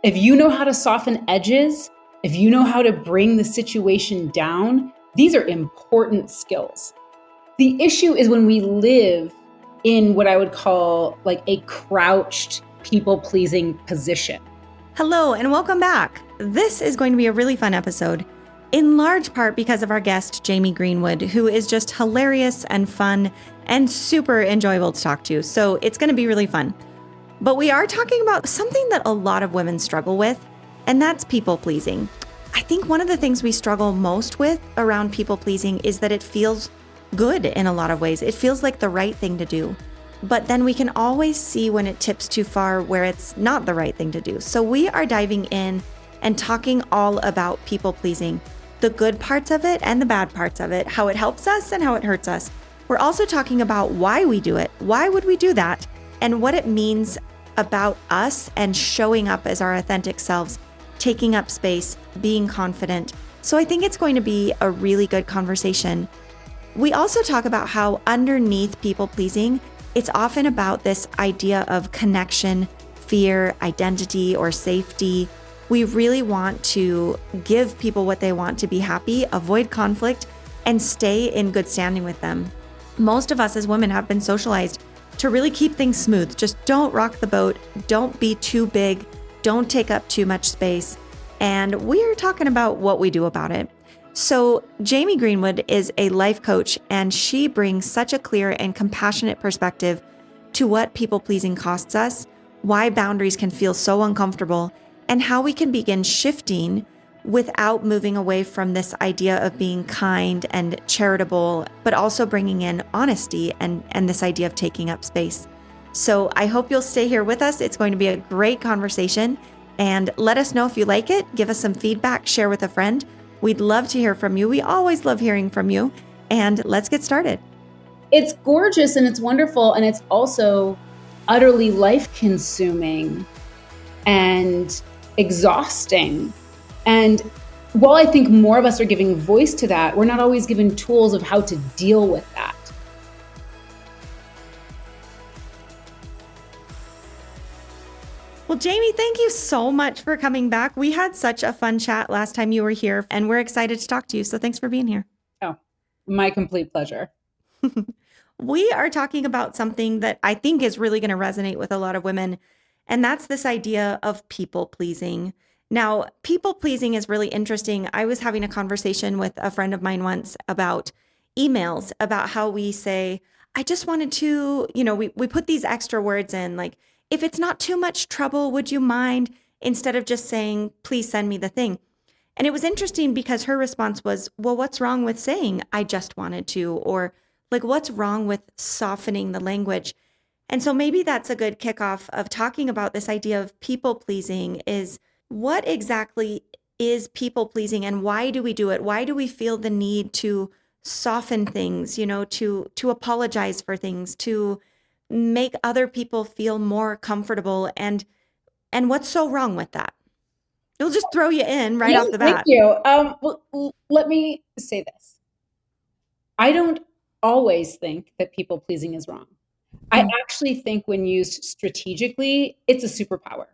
If you know how to soften edges, if you know how to bring the situation down, these are important skills. The issue is when we live in what I would call like a crouched people-pleasing position. Hello and welcome back. This is going to be a really fun episode, in large part because of our guest, Jamie Greenwood, who is just hilarious and fun and super enjoyable to talk to. So it's going to be really fun. But we are talking about something that a lot of women struggle with, and that's people pleasing. I think one of the things we struggle most with around people pleasing is that it feels good in a lot of ways. It feels like the right thing to do. But then we can always see when it tips too far where it's not the right thing to do. So we are diving in and talking all about people pleasing, the good parts of it and the bad parts of it, how it helps us and how it hurts us. We're also talking about why we do it. Why would we do that? And what it means about us and showing up as our authentic selves, taking up space, being confident. So I think it's going to be a really good conversation. We also talk about how underneath people pleasing, it's often about this idea of connection, fear, identity, or safety. We really want to give people what they want to be happy, avoid conflict, and stay in good standing with them. Most of us as women have been socialized to really keep things smooth. Just don't rock the boat. Don't be too big. Don't take up too much space. And we're talking about what we do about it. So Jamie Greenwood is a life coach, and she brings such a clear and compassionate perspective to what people-pleasing costs us, why boundaries can feel so uncomfortable, and how we can begin shifting without moving away from this idea of being kind and charitable, but also bringing in honesty and this idea of taking up space. So I hope you'll stay here with us. It's going to be a great conversation, and let us know if you like it. Give us some feedback, share with a friend. We'd love to hear from you. We always love hearing from you. And let's get started. It's gorgeous and it's wonderful. And it's also utterly life-consuming and exhausting. And while I think more of us are giving voice to that, we're not always given tools of how to deal with that. Well, Jamie, thank you so much for coming back. We had such a fun chat last time you were here, and we're excited to talk to you. So thanks for being here. Oh, my complete pleasure. We are talking about something that I think is really going to resonate with a lot of women, and that's this idea of people pleasing. Now, people pleasing is really interesting. I was having a conversation with a friend of mine once about emails, about how we say, I just wanted to, we put these extra words in, like, if it's not too much trouble, would you mind? Instead of just saying, please send me the thing. And it was interesting because her response was, well, what's wrong with saying, I just wanted to? Or like, what's wrong with softening the language? And so maybe that's a good kickoff of talking about this idea of people pleasing is what exactly is people pleasing and why do we do it? Why do we feel the need to soften things, to apologize for things, to make other people feel more comfortable, and what's so wrong with that? It'll just throw you in right off the bat. Thank you. Well, let me say this. I don't always think that people pleasing is wrong. I actually think when used strategically, it's a superpower.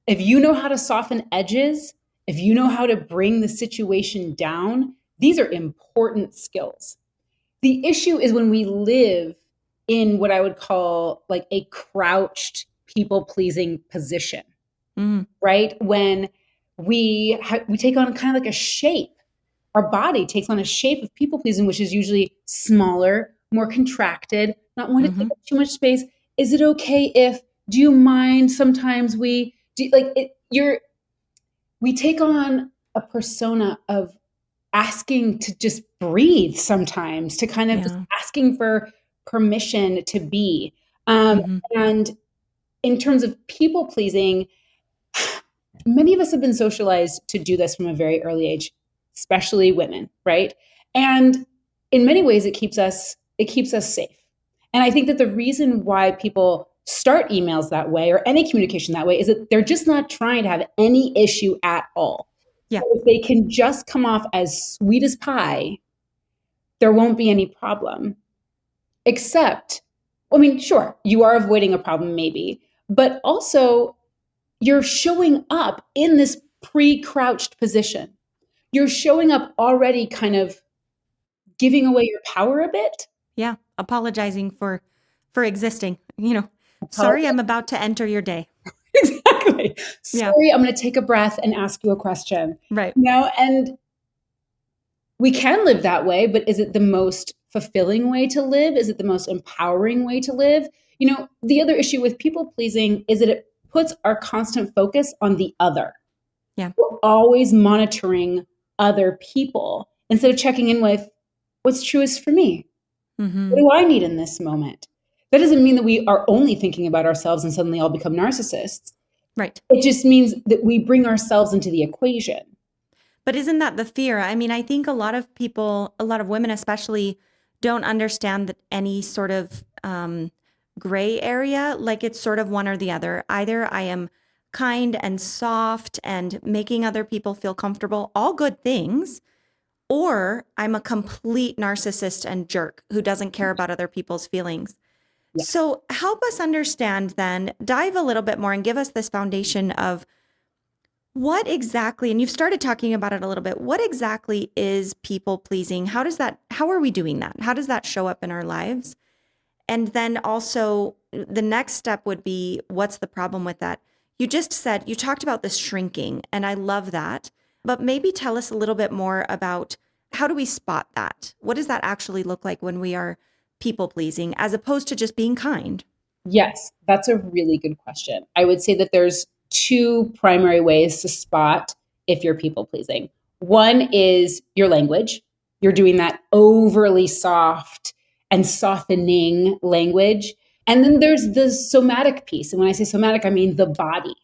If you know how to soften edges, if you know how to bring the situation down, these are important skills. The issue is when we live in what I would call like a crouched people-pleasing position, right? When we take on kind of like a shape. Our body takes on a shape of people-pleasing, which is usually smaller, more contracted, not wanting to take up too much space. Is it okay if, do you mind sometimes we take on a persona of asking to just breathe sometimes, to kind of just asking for permission to be. And in terms of people pleasing, many of us have been socialized to do this from a very early age, especially women, right? And in many ways, it keeps us safe. And I think that the reason why people start emails that way or any communication that way is that they're just not trying to have any issue at all. Yeah. So if they can just come off as sweet as pie, there won't be any problem. Except, I mean, sure, you are avoiding a problem maybe, but also you're showing up in this pre-crouched position. You're showing up already kind of giving away your power a bit. Yeah. Apologizing for existing, sorry, Apologize. I'm about to enter your day. Exactly. Yeah. Sorry, I'm going to take a breath and ask you a question. Right. And we can live that way, but is it the most fulfilling way to live? Is it the most empowering way to live? The other issue with people pleasing is that it puts our constant focus on the other. Yeah. We're always monitoring other people instead of checking in with what's truest for me. What Mm-hmm. do I need in this moment? That doesn't mean that we are only thinking about ourselves and suddenly all become narcissists. Right. It just means that we bring ourselves into the equation. But isn't that the fear? I mean, I think a lot of people, a lot of women especially, don't understand that any sort of gray area, like it's sort of one or the other. Either I am kind and soft and making other people feel comfortable, all good things, or I'm a complete narcissist and jerk who doesn't care about other people's feelings. Yeah. So help us understand then, dive a little bit more and give us this foundation of what exactly, and you've started talking about it a little bit, what exactly is people pleasing? How are we doing that? How does that show up in our lives? And then also the next step would be, what's the problem with that? You just said, you talked about the shrinking, and I love that, but maybe tell us a little bit more about how do we spot that? What does that actually look like when we are people pleasing as opposed to just being kind? Yes, that's a really good question. I would say that there's two primary ways to spot if you're people pleasing. One is your language. You're doing that overly soft and softening language. And then there's the somatic piece. And when I say somatic, I mean the body,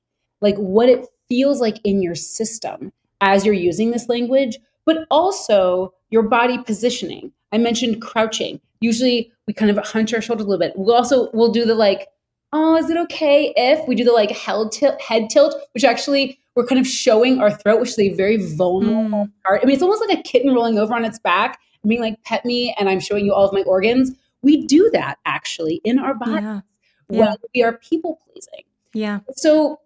like what it feels like in your system as you're using this language, but also your body positioning. I mentioned crouching. Usually we kind of hunch our shoulders a little bit. We'll do the like, oh, is it okay if we do the like head tilt, which actually we're kind of showing our throat, which is a very vulnerable Mm, part. I mean, it's almost like a kitten rolling over on its back and being like, pet me, and I'm showing you all of my organs. We do that actually in our body yeah. when Yeah. we are people pleasing. Yeah. So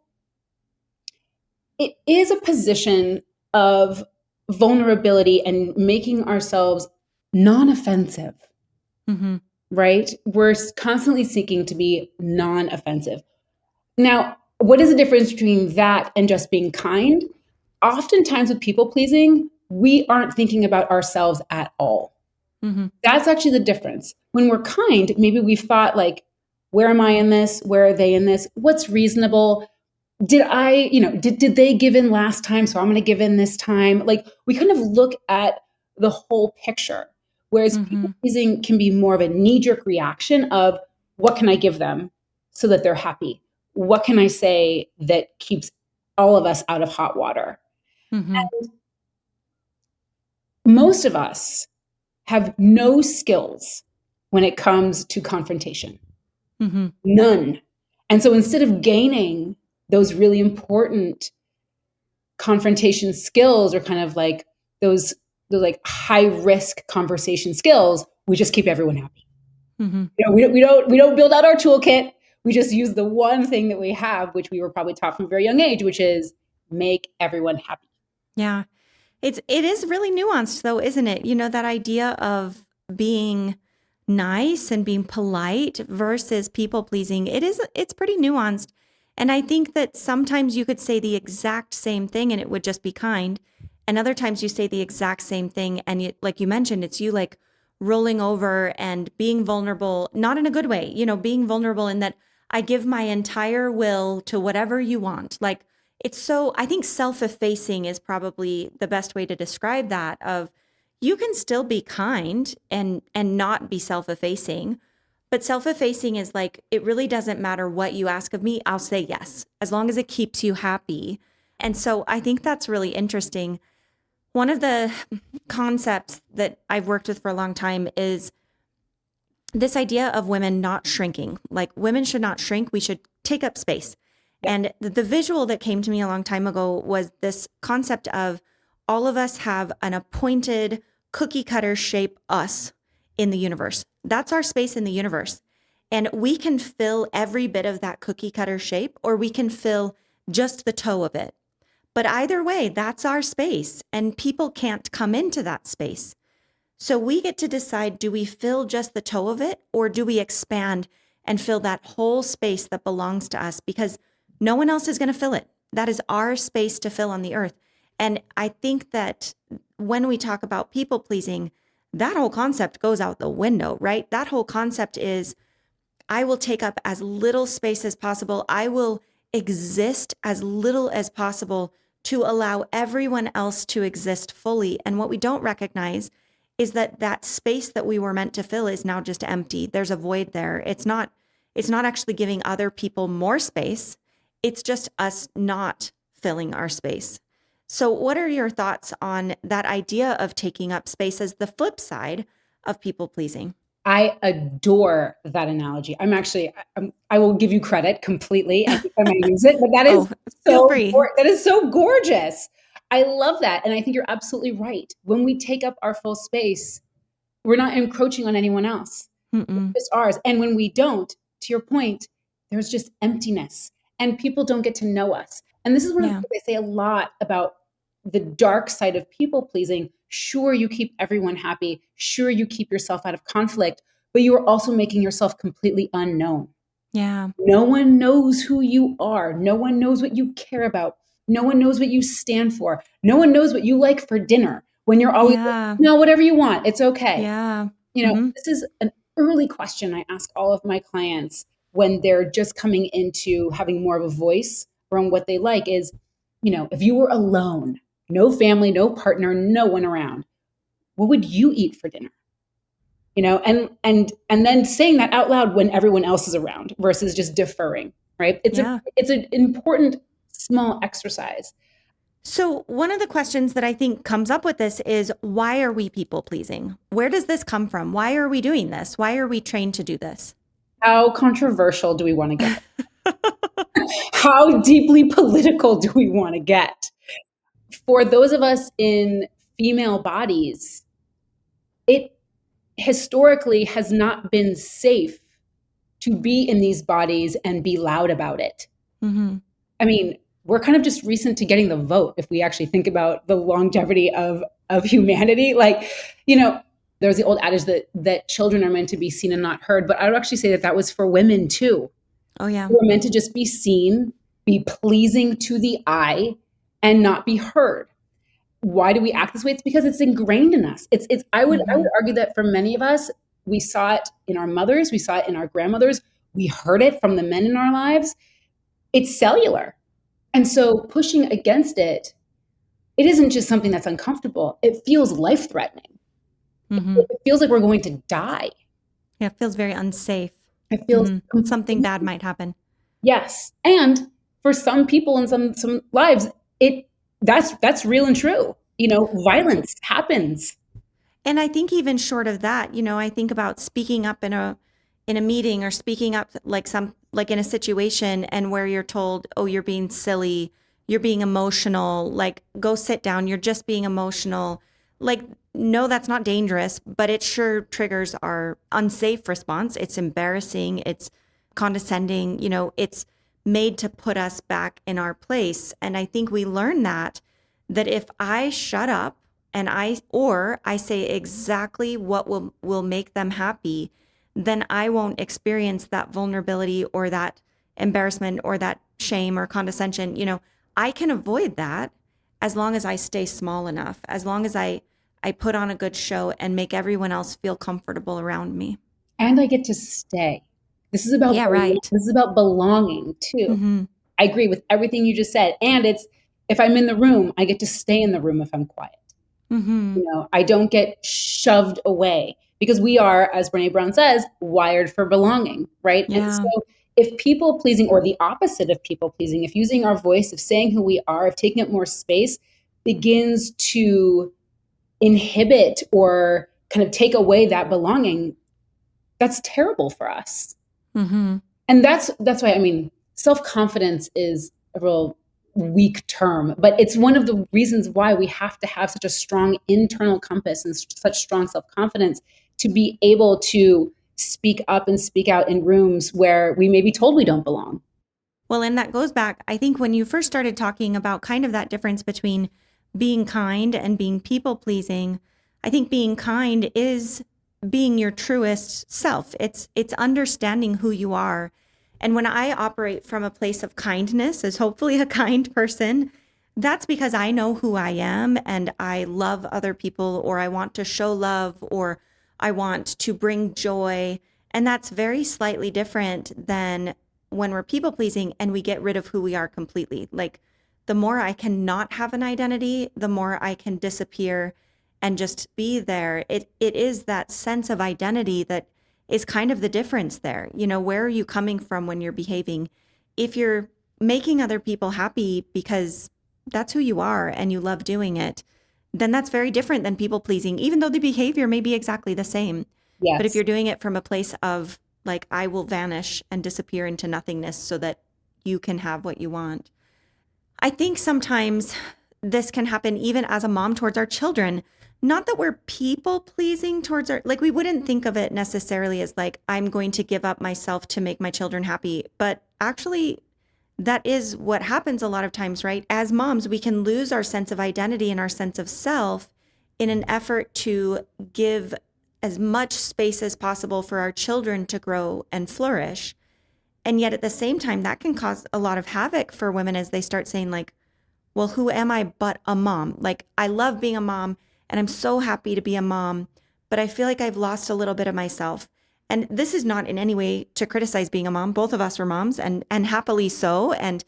it is a position of vulnerability and making ourselves non-offensive, Mm-hmm. right? We're constantly seeking to be non-offensive. Now, what is the difference between that and just being kind? Oftentimes with people pleasing, we aren't thinking about ourselves at all. Mm-hmm. That's actually the difference. When we're kind, maybe we've thought like, where am I in this? Where are they in this? What's reasonable? Did they give in last time? So I'm going to give in this time. Like we kind of look at the whole picture. Whereas Mm-hmm. people pleasing can be more of a knee jerk reaction of what can I give them so that they're happy? What can I say that keeps all of us out of hot water? Mm-hmm. Most of us have no skills when it comes to confrontation. Mm-hmm. None. And so instead of gaining those really important confrontation skills or kind of like those like high risk conversation skills, we just keep everyone happy. Mm-hmm. We don't build out our toolkit. We just use the one thing that we have, which we were probably taught from a very young age, which is make everyone happy. Yeah. It is really nuanced though, isn't it? That idea of being nice and being polite versus people pleasing. It's pretty nuanced. And I think that sometimes you could say the exact same thing and it would just be kind. And other times you say the exact same thing and like you mentioned, it's you like rolling over and being vulnerable, not in a good way, being vulnerable in that I give my entire will to whatever you want. Like I think self-effacing is probably the best way to describe that of you can still be kind and not be self-effacing, but self-effacing is like it really doesn't matter what you ask of me, I'll say yes, as long as it keeps you happy. And so I think that's really interesting. One of the concepts that I've worked with for a long time is this idea of women not shrinking. Like women should not shrink, we should take up space. Yeah. And the visual that came to me a long time ago was this concept of all of us have an appointed cookie cutter shape us in the universe. That's our space in the universe. And we can fill every bit of that cookie cutter shape, or we can fill just the toe of it. But either way, that's our space, and people can't come into that space. So we get to decide, do we fill just the toe of it, or do we expand and fill that whole space that belongs to us? Because no one else is going to fill it. That is our space to fill on the earth. And I think that when we talk about people pleasing, that whole concept goes out the window, right? That whole concept is, I will take up as little space as possible. I will exist as little as possible to allow everyone else to exist fully. And what we don't recognize is that that space that we were meant to fill is now just empty. There's a void there. It's not actually giving other people more space. It's just us not filling our space. So what are your thoughts on that idea of taking up space as the flip side of people pleasing? I adore that analogy. I will give you credit completely anytime I use it, but that is feel free. that is so gorgeous. I love that. And I think you're absolutely right. When we take up our full space, we're not encroaching on anyone else. Mm-mm. It's ours. And when we don't, to your point, there's just emptiness and people don't get to know us. And this is one of the things I say a lot about the dark side of people pleasing. Sure, you keep everyone happy. Sure, you keep yourself out of conflict, but you are also making yourself completely unknown. Yeah. No one knows who you are. No one knows what you care about. No one knows what you stand for. No one knows what you like for dinner when you're always like, no, whatever you want, it's okay. Yeah. This is an early question I ask all of my clients when they're just coming into having more of a voice around what they like is, if you were alone, no family, no partner, no one around, what would you eat for dinner? And then saying that out loud when everyone else is around versus just deferring, right? It's an important small exercise. So one of the questions that I think comes up with this is, why are we people pleasing? Where does this come from? Why are we doing this? Why are we trained to do this? How controversial do we want to get? How deeply political do we want to get? For those of us in female bodies, it historically has not been safe to be in these bodies and be loud about it. Mm-hmm. I mean, we're kind of just recent to getting the vote if we actually think about the longevity of humanity. There's the old adage that children are meant to be seen and not heard, but I would actually say that was for women too. Oh yeah. We're meant to just be seen, be pleasing to the eye, and not be heard. Why do we act this way? It's because it's ingrained in us. I would argue that for many of us, we saw it in our mothers, we saw it in our grandmothers, we heard it from the men in our lives. It's cellular. And so pushing against it isn't just something that's uncomfortable. It feels life-threatening. Mm-hmm. It feels like we're going to die. Yeah, it feels very unsafe. It feels something bad might happen. Yes. And for some people in some lives, that's real and true. Violence happens. And I think even short of that, I think about speaking up in a meeting, or speaking up like in a situation, and where you're told, oh, you're being silly, you're being emotional, like go sit down, you're just being emotional. Like, no, that's not dangerous, but it sure triggers our unsafe response. It's embarrassing, it's condescending, it's made to put us back in our place. And I think we learn that if I shut up and I say exactly what will make them happy, then I won't experience that vulnerability or that embarrassment or that shame or condescension. I can avoid that as long as I stay small enough, as long as I put on a good show and make everyone else feel comfortable around me. And I get to stay. This is about This is about belonging too. Mm-hmm. I agree with everything you just said. And if I'm in the room, I get to stay in the room if I'm quiet. Mm-hmm. I don't get shoved away, because we are, as Brené Brown says, wired for belonging, right? Yeah. And so if people pleasing, or the opposite of people pleasing, if using our voice, of saying who we are, of taking up more space, begins to inhibit or kind of take away that belonging, that's terrible for us. Mm-hmm. And that's why, self-confidence is a real weak term, but it's one of the reasons why we have to have such a strong internal compass and such strong self-confidence to be able to speak up and speak out in rooms where we may be told we don't belong. Well, and that goes back, I think when you first started talking about kind of that difference between being kind and being people pleasing, I think being kind is being your truest self. It's understanding who you are. And when I operate from a place of kindness as hopefully a kind person, that's because I know who I am and I love other people, or I want to show love, or I want to bring joy. And that's very slightly different than when we're people pleasing and we get rid of who we are completely. Like the more I can not have an identity, the more I can disappear and just be there. It is that sense of identity that is kind of the difference there. You know, where are you coming from when you're behaving? If you're making other people happy because that's who you are and you love doing it, then that's very different than people pleasing, even though the behavior may be exactly the same. But if Yes. you're doing it from a place of like, I will vanish and disappear into nothingness so that you can have what you want. I think sometimes this can happen even as a mom towards our children. Not that we're people pleasing towards our, like, we wouldn't think of it necessarily as like, I'm going to give up myself to make my children happy. But actually, that is what happens a lot of times, right? As moms, we can lose our sense of identity and our sense of self in an effort to give as much space as possible for our children to grow and flourish. And yet at the same time, that can cause a lot of havoc for women as they start saying like, well, who am I but a mom? Like, I love being a mom and I'm so happy to be a mom, but I feel like I've lost a little bit of myself. And this is not in any way to criticize being a mom. Both of us were moms and happily so. And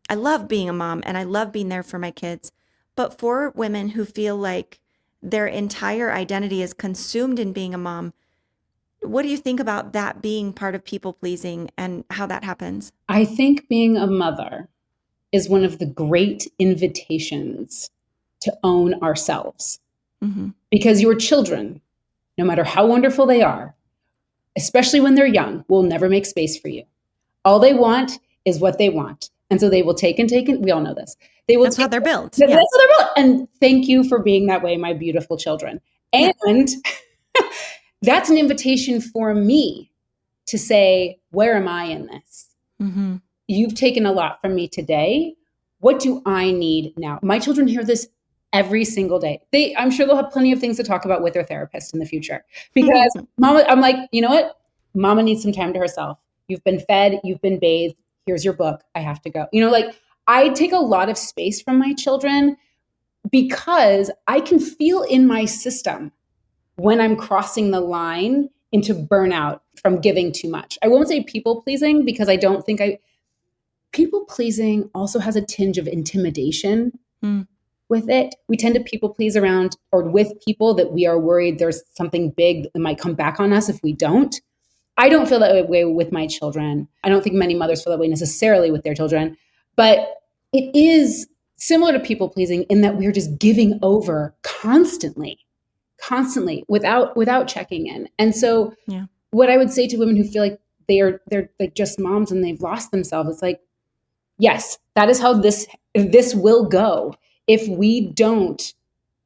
I love being a mom and I love being there for my kids. But for women who feel like their entire identity is consumed in being a mom, what do you think about that being part of people pleasing and how that happens? I think being a mother is one of the great invitations to own ourselves, Mm-hmm. because your children, no matter how wonderful they are, especially when they're young, will never make space for you. All they want is what they want. And so they will take and take, and we all know this. They will That's how take, they're built. that's Yeah. what they're built. And thank you for being that way, my beautiful children. Yeah. And that's an invitation for me to say, where am I in this? Mm-hmm. You've taken a lot from me today. What do I need now? My children hear this every single day. I'm sure they'll have plenty of things to talk about with their therapist in the future. Because mama, I'm like, you know what? Mama needs some time to herself. You've been fed, you've been bathed. Here's your book. I have to go. You know, like I take a lot of space from my children because I can feel in my system when I'm crossing the line into burnout from giving too much. I won't say people pleasing because I don't think people pleasing also has a tinge of intimidation with it. We tend to people please around or with people that we are worried there's something big that might come back on us if we don't. I don't feel that way with my children. I don't think many mothers feel that way necessarily with their children, but it is similar to people pleasing in that we're just giving over constantly without checking in. And so Yeah. what I would say to women who feel like they're like just moms and they've lost themselves, it's like, yes, that is how this will go if we don't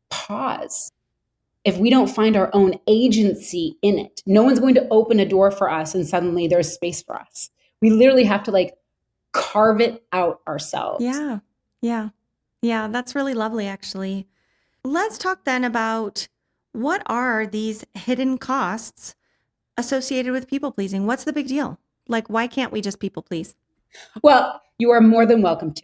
pause, if we don't find our own agency in it. No one's going to open a door for us and suddenly there's space for us. We literally have to like carve it out ourselves. Yeah. Yeah. Yeah. That's really lovely, actually. Let's talk then about what are these hidden costs associated with people pleasing? What's the big deal? Like, why can't we just people please? Well, you are more than welcome to.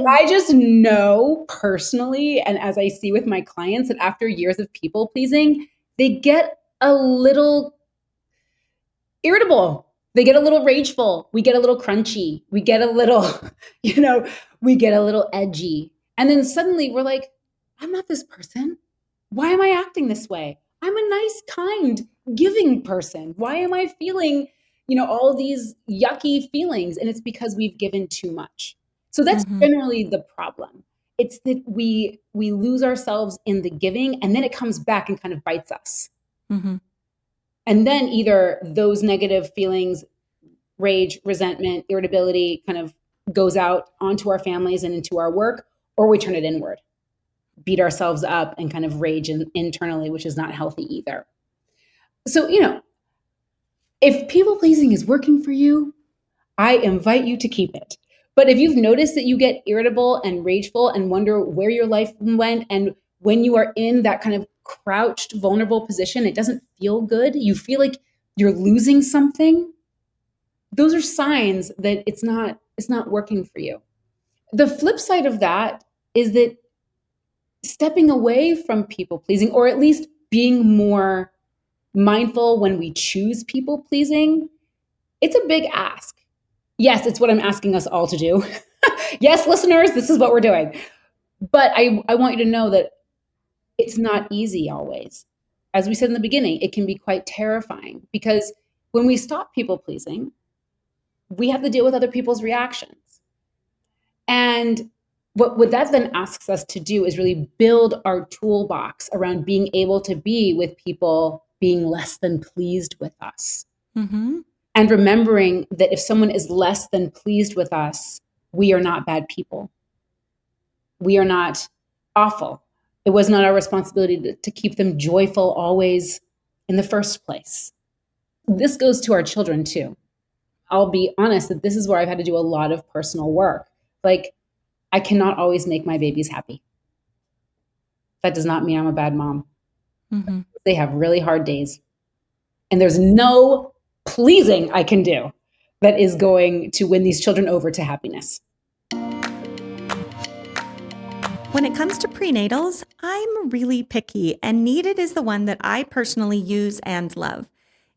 I just know personally, and as I see with my clients, that after years of people pleasing, they get a little irritable. They get a little rageful. We get a little crunchy. We get a little, we get a little edgy. And then suddenly we're like, I'm not this person. Why am I acting this way? I'm a nice, kind, giving person. Why am I feeling, all these yucky feelings? And it's because we've given too much. So that's generally the problem. It's that we lose ourselves in the giving, and then it comes back and kind of bites us. Mm-hmm. And then either those negative feelings, rage, resentment, irritability, kind of goes out onto our families and into our work, or we turn it inward, beat ourselves up and kind of rage internally, which is not healthy either. So, if people pleasing is working for you, I invite you to keep it. But if you've noticed that you get irritable and rageful and wonder where your life went, and when you are in that kind of crouched, vulnerable position, it doesn't feel good, you feel like you're losing something, those are signs that it's not working for you. The flip side of that is that stepping away from people pleasing, or at least being more mindful when we choose people pleasing, it's a big ask. Yes, it's what I'm asking us all to do. Yes, listeners, this is what we're doing. But I want you to know that it's not easy always. As we said in the beginning, it can be quite terrifying because when we stop people pleasing, we have to deal with other people's reactions. And what that then asks us to do is really build our toolbox around being able to be with people being less than pleased with us. Mm-hmm. And remembering that if someone is less than pleased with us, we are not bad people. We are not awful. It was not our responsibility to keep them joyful always in the first place. This goes to our children too. I'll be honest that this is where I've had to do a lot of personal work. Like, I cannot always make my babies happy. That does not mean I'm a bad mom. Mm-hmm. They have really hard days. And there's no pleasing I can do that is going to win these children over to happiness. When it comes to prenatals, I'm really picky, and Needed is the one that I personally use and love.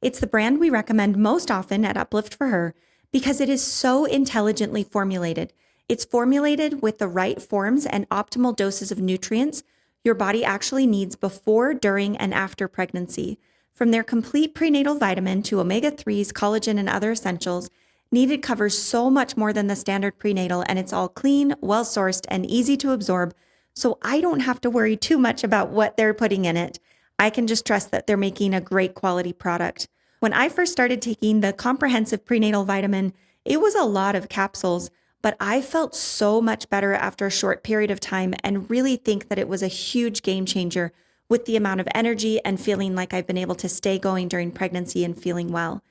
It's the brand we recommend most often at Uplift for Her because it is so intelligently formulated. It's formulated with the right forms and optimal doses of nutrients your body actually needs before, during, and after pregnancy. From their complete prenatal vitamin to omega-3s, collagen, and other essentials, Needed covers so much more than the standard prenatal, and it's all clean, well-sourced, and easy to absorb, so I don't have to worry too much about what they're putting in it. I can just trust that they're making a great quality product. When I first started taking the comprehensive prenatal vitamin, it was a lot of capsules, but I felt so much better after a short period of time and really think that it was a huge game changer with the amount of energy and feeling like I've been able to stay going during pregnancy and feeling well.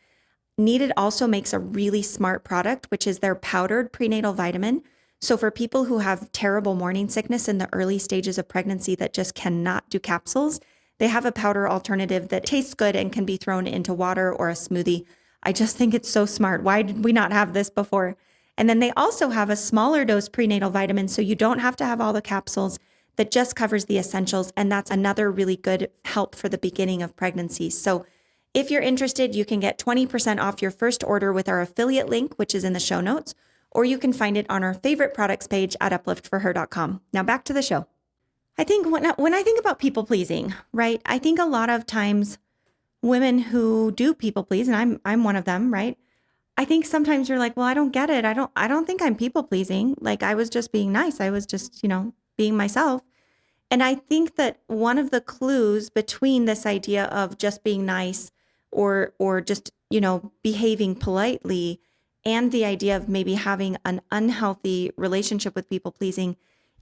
Needed also makes a really smart product, which is their powdered prenatal vitamin. So for people who have terrible morning sickness in the early stages of pregnancy that just cannot do capsules, they have a powder alternative that tastes good and can be thrown into water or a smoothie. I just think it's so smart. Why did we not have this before? And then they also have a smaller dose prenatal vitamin, so you don't have to have all the capsules, that just covers the essentials. And that's another really good help for the beginning of pregnancy. So if you're interested, you can get 20% off your first order with our affiliate link, which is in the show notes, or you can find it on our favorite products page at upliftforher.com. Now back to the show. I think when I think about people pleasing, right? I think a lot of times women who do people please, and I'm one of them, right? I think sometimes you're like, well, I don't get it. I don't think I'm people pleasing. Like, I was just being nice. I was just, being myself. And I think that one of the clues between this idea of just being nice or just, behaving politely and the idea of maybe having an unhealthy relationship with people pleasing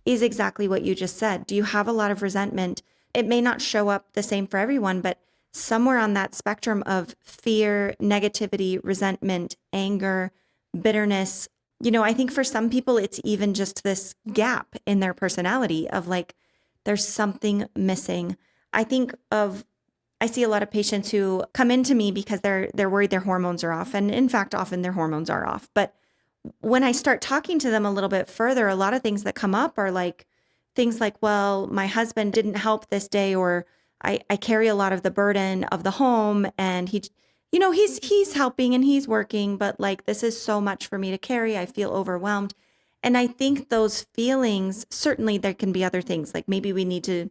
is exactly what you just said. Do you have a lot of resentment? It may not show up the same for everyone, but somewhere on that spectrum of fear, negativity, resentment, anger, bitterness, I think for some people, it's even just this gap in their personality of like, there's something missing. I see a lot of patients who come into me because they're worried their hormones are off. And in fact, often their hormones are off. But when I start talking to them a little bit further, a lot of things that come up are like things like, well, my husband didn't help this day, or I carry a lot of the burden of the home, and he's helping and he's working, but like, this is so much for me to carry. I feel overwhelmed. And I think those feelings, certainly there can be other things, like maybe we need to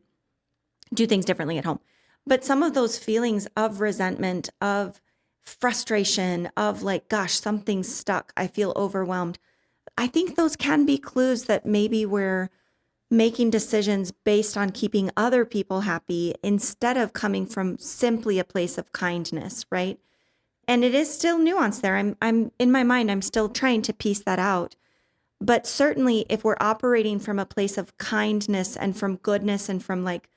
do things differently at home. But some of those feelings of resentment, of frustration, of like, gosh, something's stuck, I feel overwhelmed, I think those can be clues that maybe we're making decisions based on keeping other people happy instead of coming from simply a place of kindness, right? And it is still nuanced there. I'm in my mind, I'm still trying to piece that out. But certainly if we're operating from a place of kindness and from goodness and from like,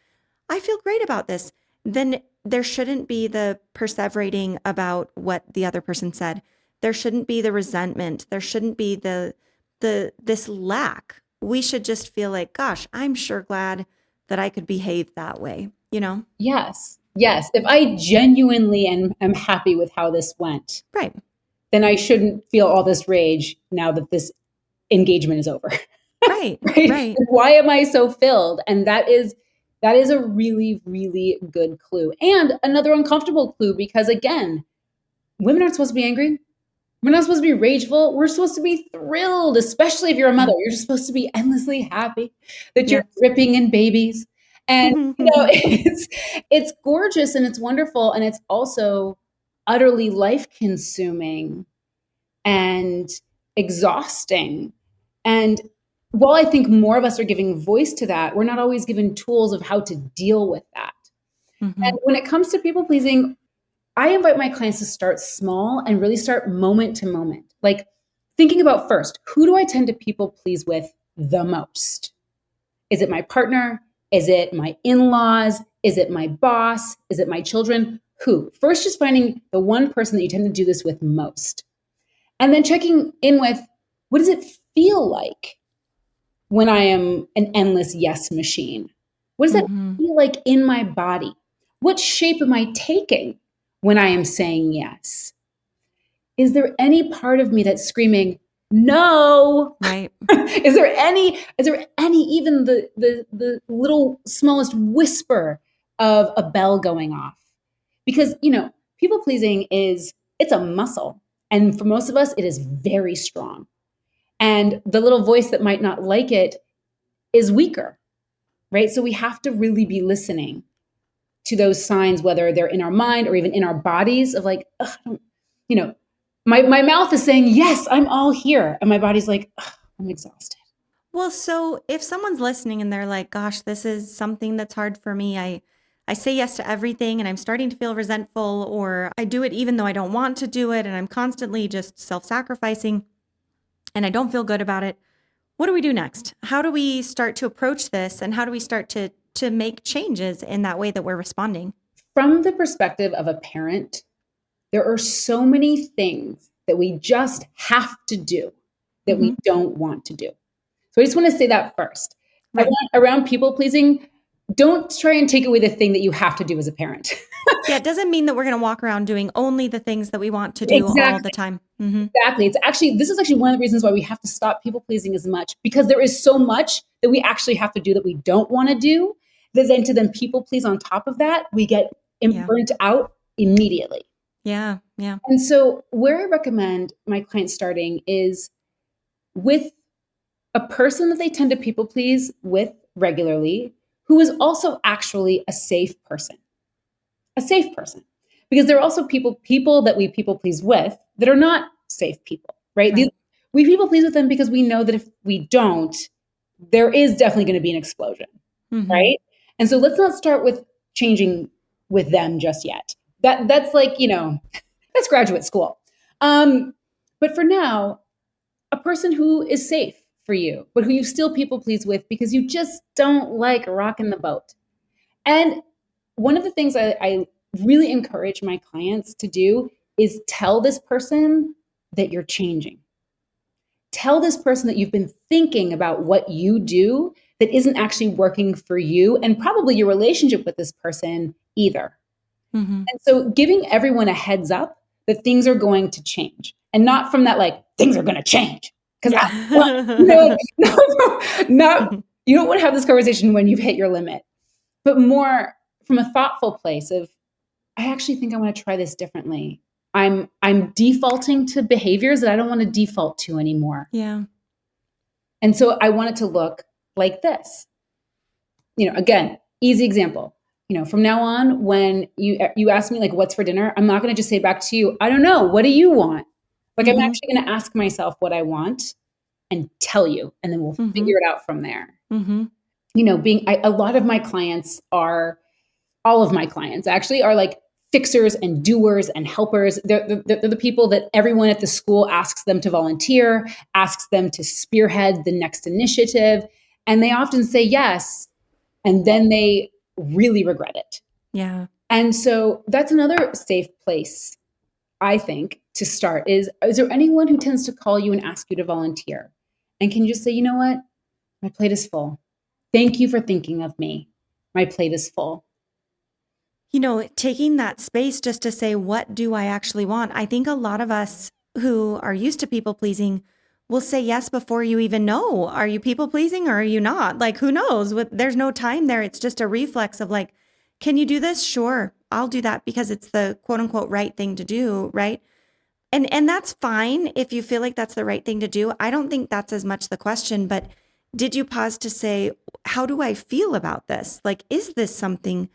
I feel great about this, then there shouldn't be the perseverating about what the other person said. There shouldn't be the resentment. There shouldn't be this lack. We should just feel like, gosh, I'm sure glad that I could behave that way, you know? Yes. Yes. If I genuinely am happy with how this went, Right. then I shouldn't feel all this rage now that this engagement is over. Right. Right? Right. Why am I so filled? And that is a really, really good clue. And another uncomfortable clue, because again, women aren't supposed to be angry. We're not supposed to be rageful. We're supposed to be thrilled, especially if you're a mother. Yeah. You're just supposed to be endlessly happy that Yeah. you're dripping in babies. And it's gorgeous and it's wonderful. And it's also utterly life consuming and exhausting. And while I think more of us are giving voice to that, we're not always given tools of how to deal with that. And when it comes to people pleasing, I invite my clients to start small and really start moment to moment. Like thinking about first, who do I tend to people please with the most? Is it my partner? Is it my in-laws? Is it my boss? Is it my children? Who? First, just finding the one person that you tend to do this with most. And then checking in with, what does it feel like when I am an endless yes machine? What does that feel like in my body? What shape am I taking when I am saying yes? Is there any part of me that's screaming, no? Right. Is there any even the little smallest whisper of a bell going off? Because, people pleasing it's a muscle. And for most of us, it is very strong. And the little voice that might not like it is weaker, right? So we have to really be listening to those signs, whether they're in our mind or even in our bodies of like, my mouth is saying, yes, I'm all here. And my body's like, I'm exhausted. Well, so if someone's listening and they're like, gosh, this is something that's hard for me. I say yes to everything and I'm starting to feel resentful, or I do it even though I don't want to do it and I'm constantly just self-sacrificing and I don't feel good about it. What do we do next? How do we start to approach this, and how do we start to make changes in that way that we're responding? From the perspective of a parent, there are so many things that we just have to do that we don't want to do. So I just want to say that first. Right. Around people pleasing, don't try and take away the thing that you have to do as a parent. Yeah, it doesn't mean that we're going to walk around doing only the things that we want to do all the Exactly. time. Exactly. This is actually one of the reasons why we have to stop people pleasing as much, because there is so much that we actually have to do that we don't want to do. That then to people please on top of that, we get burnt out immediately. Yeah. Yeah. And so where I recommend my clients starting is with a person that they tend to people please with regularly, who is also actually a safe person. A safe person. Because there are also people that we people please with that are not safe people, right? We people please with them because we know that if we don't, there is definitely going to be an explosion, right? And so let's not start with changing with them just yet. That's like, that's graduate school. But for now, a person who is safe for you, but who you still people please with because you just don't like rocking the boat. And one of the things I really encourage my clients to do is tell this person that you're changing. Tell this person that you've been thinking about what you do that isn't actually working for you, and probably your relationship with this person either. And so giving everyone a heads up that things are going to change, and not from that, like, things are going to change. Because you don't want to have this conversation when you've hit your limit, but more from a thoughtful place of, I actually think I want to try this differently. I'm defaulting to behaviors that I don't want to default to anymore. Yeah. And so I want it to look like this. Again, easy example. From now on, when you ask me like, what's for dinner, I'm not going to just say back to you, I don't know. What do you want? Like, I'm actually going to ask myself what I want and tell you, and then we'll figure it out from there. A lot of my clients all of my clients actually are like fixers and doers and helpers. They're the people that everyone at the school asks them to volunteer, asks them to spearhead the next initiative. And they often say yes, and then they really regret it. Yeah. And so that's another safe place, I think, to start is there anyone who tends to call you and ask you to volunteer? And can you just say, you know what? My plate is full. Thank you for thinking of me. My plate is full. Taking that space just to say, what do I actually want? I think a lot of us who are used to people pleasing will say yes before you even know. Are you people pleasing or are you not? Like, who knows? There's no time there. It's just a reflex of like, can you do this? Sure, I'll do that because it's the quote unquote right thing to do, right? And that's fine if you feel like that's the right thing to do. I don't think that's as much the question, but did you pause to say, how do I feel about this? Like, is this something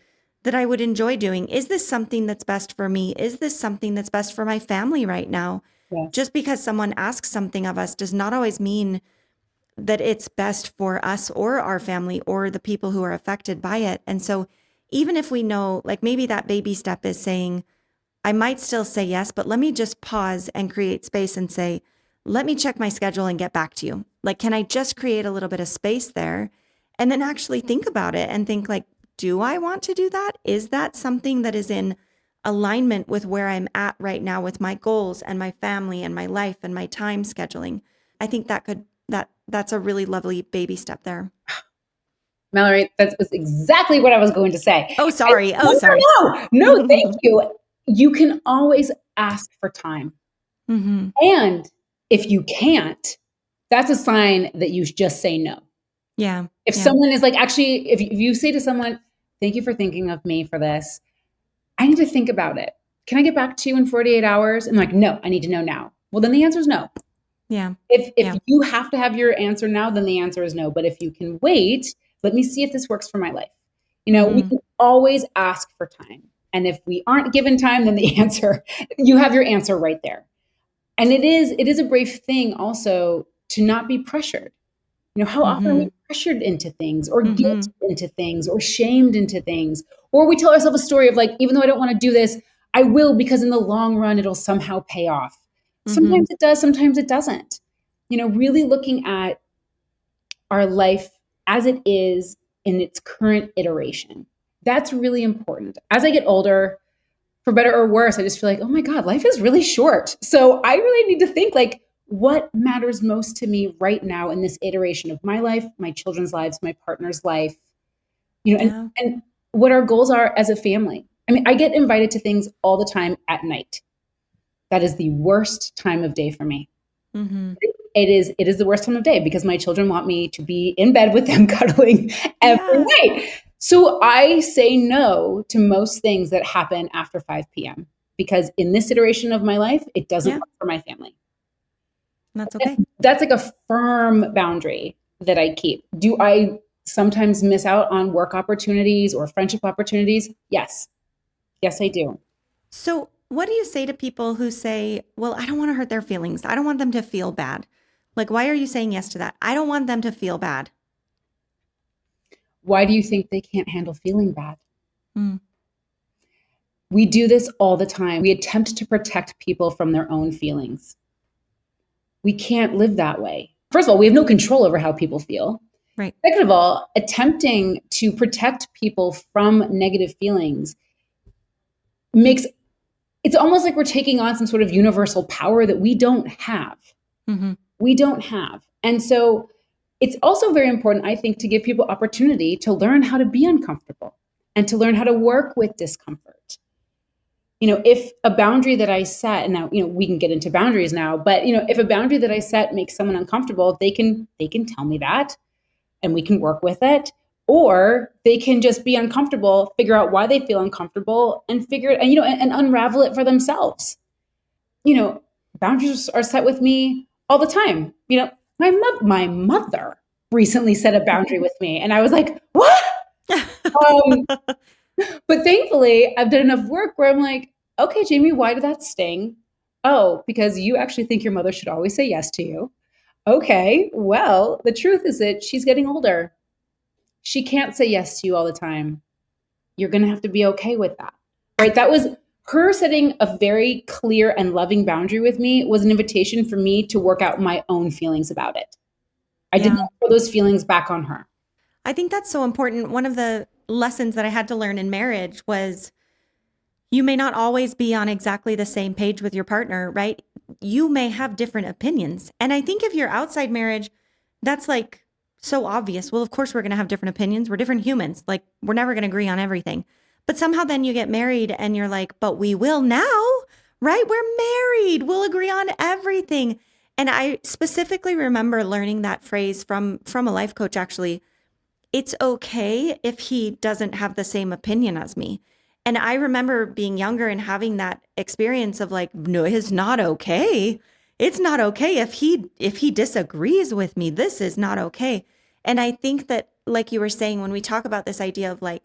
that I would enjoy doing? Is this something that's best for me? Is this something that's best for my family right now? Yes. Just because someone asks something of us does not always mean that it's best for us or our family or the people who are affected by it. And so even if we know, like maybe that baby step is saying, I might still say yes, but let me just pause and create space and say, let me check my schedule and get back to you. Like, can I just create a little bit of space there and then actually think about it and think like, do I want to do that? Is that something that is in alignment with where I'm at right now with my goals and my family and my life and my time scheduling? I think that's a really lovely baby step there. Mallorie, that was exactly what I was going to say. Oh, sorry. No, Oh, sorry. no, thank you. You can always ask for time. Mm-hmm. And if you can't, that's a sign that you just say no. Yeah. If Yeah. someone is like, actually, if you say to someone, thank you for thinking of me for this, I need to think about it. Can I get back to you in 48 hours? And like, no, I need to know now. Well, then the answer is no. Yeah. If Yeah. you have to have your answer now, then the answer is no. But if you can wait, let me see if this works for my life. We Mm-hmm. can always ask for time. And if we aren't given time, then the answer, you have your answer right there. And it is a brave thing also to not be pressured. How often are Mm-hmm. we pressured into things or Mm-hmm. guilted into things or shamed into things? Or we tell ourselves a story of like, even though I don't want to do this, I will because in the long run, it'll somehow pay off. Mm-hmm. Sometimes it does, sometimes it doesn't. Really looking at our life as it is in its current iteration. That's really important. As I get older, for better or worse, I just feel like, oh my God, life is really short. So I really need to think like, what matters most to me right now in this iteration of my life, my children's lives, my partner's life, Yeah. and what our goals are as a family. I mean, I get invited to things all the time at night. That is the worst time of day for me. Mm-hmm. It is the worst time of day because my children want me to be in bed with them cuddling every Yeah. night. So I say no to most things that happen after 5 p.m. because in this iteration of my life, it doesn't Yeah. work for my family. That's okay. That's like a firm boundary that I keep. Do I sometimes miss out on work opportunities or friendship opportunities? Yes. Yes, I do. So, what do you say to people who say, well, I don't want to hurt their feelings. I don't want them to feel bad. Like, why are you saying yes to that? I don't want them to feel bad. Why do you think they can't handle feeling bad? Mm. We do this all the time. We attempt to protect people from their own feelings. We can't live that way. First of all, we have no control over how people feel. Right. Second of all, attempting to protect people from negative feelings makes it's almost like we're taking on some sort of universal power that we don't have. Mm-hmm. We don't have. And so it's also very important, I think, to give people opportunity to learn how to be uncomfortable and to learn how to work with discomfort. If a boundary that I set, and now, we can get into boundaries now, but if a boundary that I set makes someone uncomfortable, they can tell me that and we can work with it. Or they can just be uncomfortable, figure out why they feel uncomfortable and figure it, and unravel it for themselves. You know, Boundaries are set with me all the time. My mother recently set a boundary with me and I was like, what? Um, But thankfully, I've done enough work where I'm like, okay, Jamie, why did that sting? Oh, because you actually think your mother should always say yes to you. Okay, well, the truth is that she's getting older. She can't say yes to you all the time. You're going to have to be okay with that. Right? That was her setting a very clear and loving boundary with me was an invitation for me to work out my own feelings about it. I did Yeah. not throw those feelings back on her. I think that's so important. One of the lessons that I had to learn in marriage was You may not always be on exactly the same page with your partner, right? You may have different opinions. And I think if you're outside marriage, that's like so obvious. Well, of course, we're going to have different opinions. We're different humans. Like, we're never going to agree on everything. But somehow then you get married and you're like, but we will now, right? We're married. We'll agree on everything. And I specifically remember learning that phrase from a life coach, actually. It's okay if he doesn't have the same opinion as me. And I remember being younger and having that experience of like, no, it's not okay. It's not okay if he disagrees with me. This is not okay. And I think that, like you were saying, when we talk about this idea of like,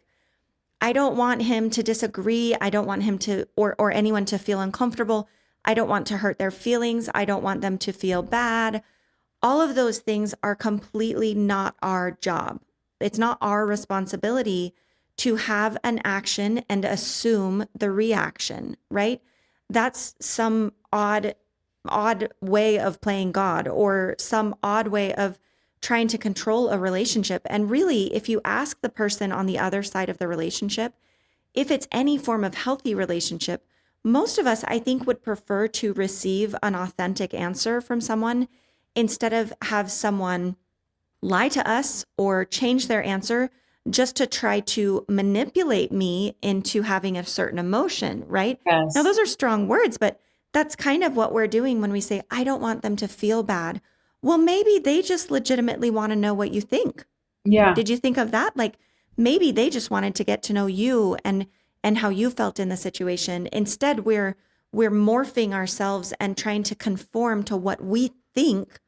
I don't want him to disagree. I don't want him to, or anyone to feel uncomfortable. I don't want to hurt their feelings. I don't want them to feel bad. All of those things are completely not our job. It's not our responsibility to have an action and assume the reaction, right? That's some odd way of playing God, or some odd way of trying to control a relationship. And really, if you ask the person on the other side of the relationship, if it's any form of healthy relationship, most of us, I think, would prefer to receive an authentic answer from someone instead of have someone lie to us or change their answer just to try to manipulate me into having a certain emotion, right? Now, Yes. those are strong words, but that's kind of what we're doing when we say, I don't want them to feel bad. Well, maybe they just legitimately want to know what you think. Yeah. Did you think of that? Like, maybe they just wanted to get to know you and how you felt in the situation. Instead, we're morphing ourselves and trying to conform to what we think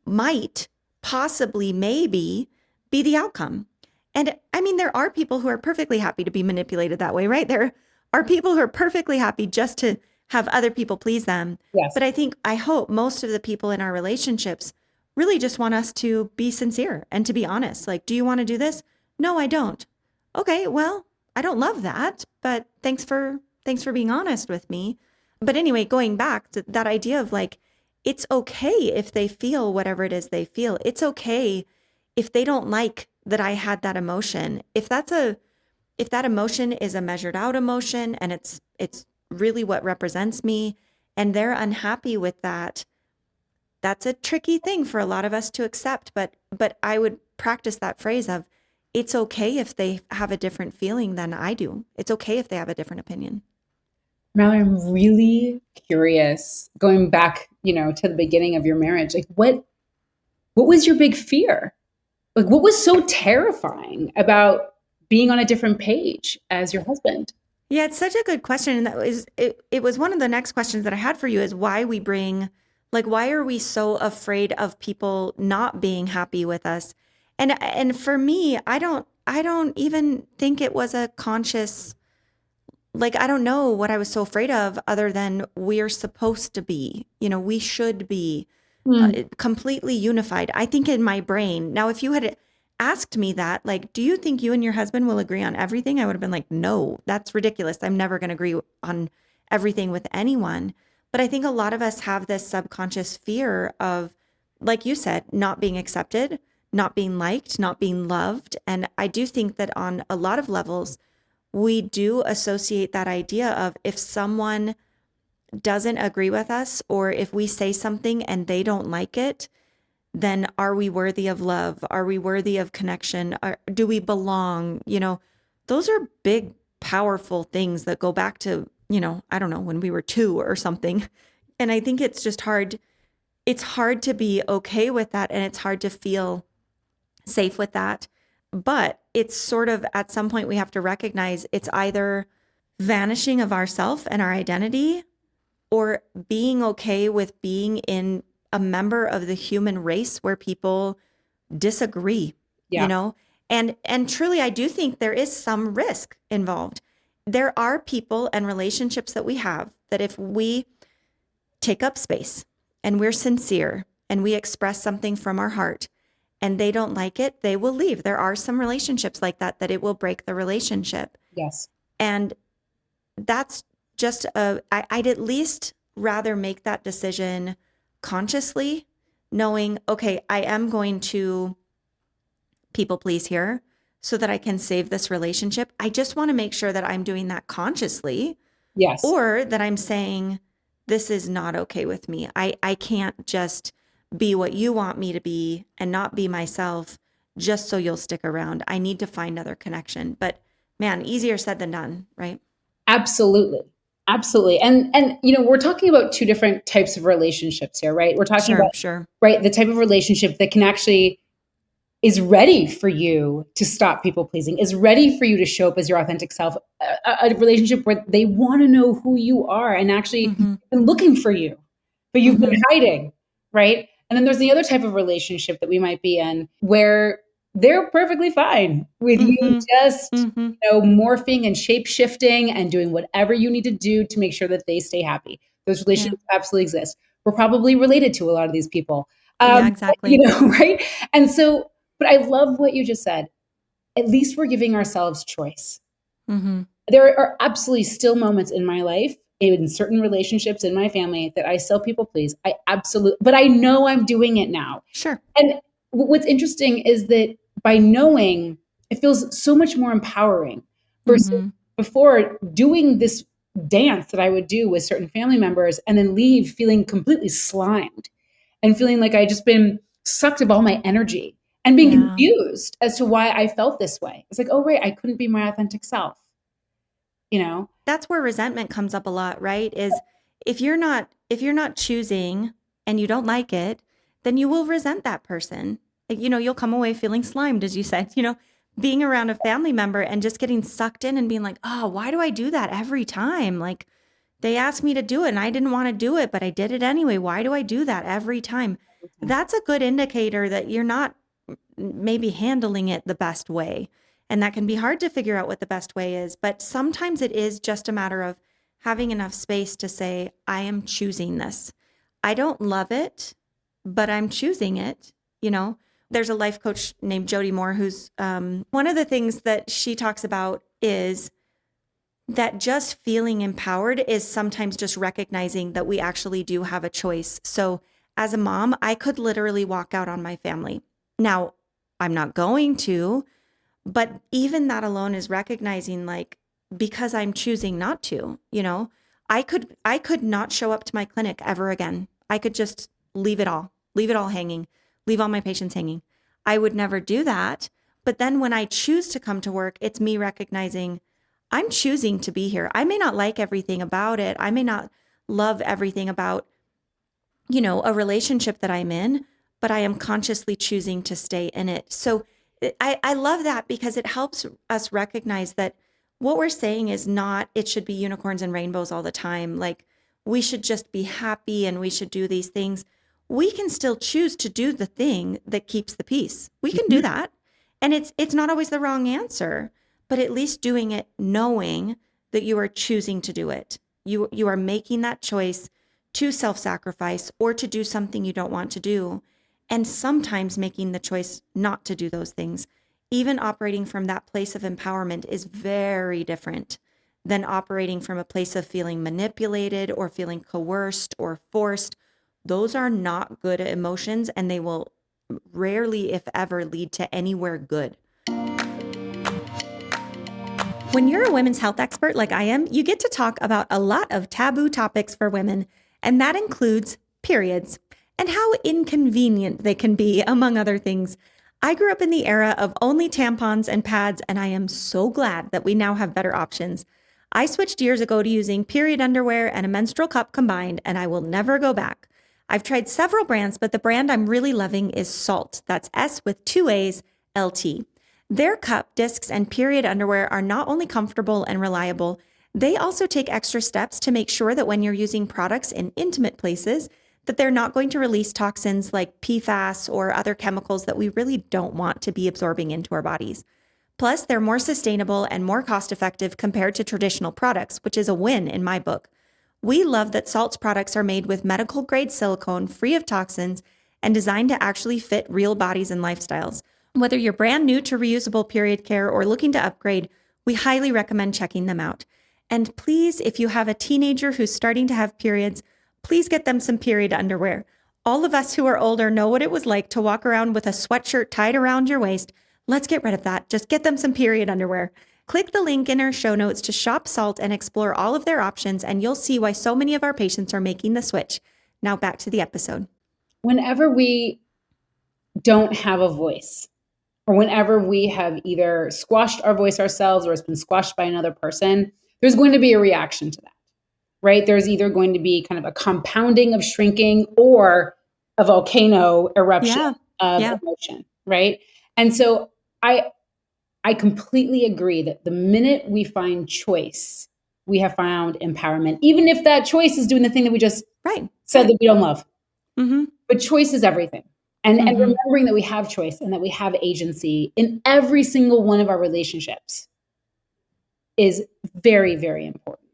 might possibly maybe be the outcome. And I mean, there are people who are perfectly happy to be manipulated that way, right? There are people who are perfectly happy just to have other people please them. Yes. But I hope most of the people in our relationships really just want us to be sincere and to be honest. Like, do you want to do this? No, I don't. Okay, well, I don't love that, but thanks for being honest with me. But anyway, going back to that idea of like, it's okay if they feel whatever it is they feel. It's okay if they don't like that I had that emotion. If that emotion is a measured out emotion and it's really what represents me and they're unhappy with that, that's a tricky thing for a lot of us to accept, but I would practice that phrase of it's okay if they have a different feeling than I do. It's okay if they have a different opinion. Mallory, I'm really curious, going back, to the beginning of your marriage, like what was your big fear? Like what was so terrifying about being on a different page as your husband? Yeah, it's such a good question. And that was it was one of the next questions that I had for you is why are we so afraid of people not being happy with us? And for me, I don't even think it was a conscious, like, I don't know what I was so afraid of other than we're supposed to be, we should be Hmm. completely unified. I think in my brain. Now, if you had asked me that, like, do you think you and your husband will agree on everything? I would have been like, no, that's ridiculous. I'm never going to agree on everything with anyone. But I think a lot of us have this subconscious fear of, like you said, not being accepted, not being liked, not being loved. And I do think that on a lot of levels, we do associate that idea of if someone doesn't agree with us or if we say something and they don't like it, then are we worthy of love? Are we worthy of connection? Do we belong? Those are big, powerful things that go back to, I don't know, when we were two or something. And I think it's just hard. It's hard to be okay with that. And it's hard to feel safe with that. But it's sort of at some point we have to recognize it's either vanishing of ourself and our identity or being okay with being in a member of the human race where people disagree, you Yeah. know? And truly I do think there is some risk involved. There are people and relationships that we have that if we take up space and we're sincere and we express something from our heart and they don't like it, they will leave. There are some relationships like that it will break the relationship. Yes. And that's just I'd at least rather make that decision consciously, knowing, okay, I am going to people please here so that I can save this relationship. I just want to make sure that I'm doing that consciously Yes. or that I'm saying, this is not okay with me. I can't just be what you want me to be and not be myself just so you'll stick around. I need to find other connection. But man, easier said than done, right? Absolutely. Absolutely. And we're talking about two different types of relationships here, right? We're talking about, Sure, sure. right, the type of relationship that can actually is ready for you to stop people pleasing, is ready for you to show up as your authentic self, a relationship where they want to know who you are and actually Mm-hmm. been looking for you, but you've Mm-hmm. been hiding, right? And then there's the other type of relationship that we might be in where they're perfectly fine with you Mm-hmm. just Mm-hmm. morphing and shape shifting and doing whatever you need to do to make sure that they stay happy. Those Yeah. relationships absolutely exist. We're probably related to a lot of these people, Yeah, you exactly. know, right? And so, but I love what you just said. At least we're giving ourselves choice. Mm-hmm. There are absolutely still moments in my life, in certain relationships in my family, that I still people please. I absolutely, but I know I'm doing it now. Sure. And what's interesting is that by knowing, it feels so much more empowering versus Mm-hmm. before doing this dance that I would do with certain family members and then leave feeling completely slimed and feeling like I just been sucked of all my energy and being Yeah. confused as to why I felt this way. It's like, oh, right, I couldn't be my authentic self, you know? That's where resentment comes up a lot, right? Is if you're not choosing and you don't like it, then you will resent that person. Like, you'll come away feeling slimed, as you said, being around a family member and just getting sucked in and being like, oh, why do I do that every time? Like, they asked me to do it and I didn't want to do it, but I did it anyway. Why do I do that every time? That's a good indicator that you're not maybe handling it the best way. And that can be hard to figure out what the best way is. But sometimes it is just a matter of having enough space to say, I am choosing this. I don't love it, but I'm choosing it. There's a life coach named Jody Moore who's one of the things that she talks about is that just feeling empowered is sometimes just recognizing that we actually do have a choice. So as a mom, I could literally walk out on my family. Now, I'm not going to, but even that alone is recognizing, like, because I'm choosing not to, I could not show up to my clinic ever again. I could just leave it all hanging, leave all my patients hanging. I would never do that. But then when I choose to come to work, it's me recognizing I'm choosing to be here. I may not like everything about it. I may not love everything about, a relationship that I'm in, but I am consciously choosing to stay in it. So I love that because it helps us recognize that what we're saying is not, it should be unicorns and rainbows all the time. Like, we should just be happy and we should do these things. We can still choose to do the thing that keeps the peace. We can do that. And it's not always the wrong answer, but at least doing it knowing that you are choosing to do it. You are making that choice to self-sacrifice or to do something you don't want to do. And sometimes making the choice not to do those things, even operating from that place of empowerment, is very different than operating from a place of feeling manipulated or feeling coerced or forced. Those are not good emotions, and they will rarely, if ever, lead to anywhere good. When you're a women's health expert like I am, you get to talk about a lot of taboo topics for women, and that includes periods and how inconvenient they can be, among other things. I grew up in the era of only tampons and pads, and I am so glad that we now have better options. I switched years ago to using period underwear and a menstrual cup combined, and I will never go back. I've tried several brands, but the brand I'm really loving is Salt. That's S with two A's, LT. Their cup, discs, and period underwear are not only comfortable and reliable, they also take extra steps to make sure that when you're using products in intimate places, that they're not going to release toxins like PFAS or other chemicals that we really don't want to be absorbing into our bodies. Plus, they're more sustainable and more cost-effective compared to traditional products, which is a win in my book. We love that Salt's products are made with medical-grade silicone, free of toxins, and designed to actually fit real bodies and lifestyles. Whether you're brand new to reusable period care or looking to upgrade, we highly recommend checking them out. And please, if you have a teenager who's starting to have periods, please get them some period underwear. All of us who are older know what it was like to walk around with a sweatshirt tied around your waist. Let's get rid of that. Just get them some period underwear. Click the link in our show notes to shop Salt and explore all of their options, and you'll see why so many of our patients are making the switch. Now back to the episode. Whenever we don't have a voice, or whenever we have either squashed our voice ourselves or it's been squashed by another person, there's going to be a reaction to that, right? There's either going to be kind of a compounding of shrinking or a volcano eruption of emotion, right? And so I completely agree that the minute we find choice, we have found empowerment, even if that choice is doing the thing that we just said that we don't love. Mm-hmm. But choice is everything. And remembering that we have choice and that we have agency in every single one of our relationships is very, very important.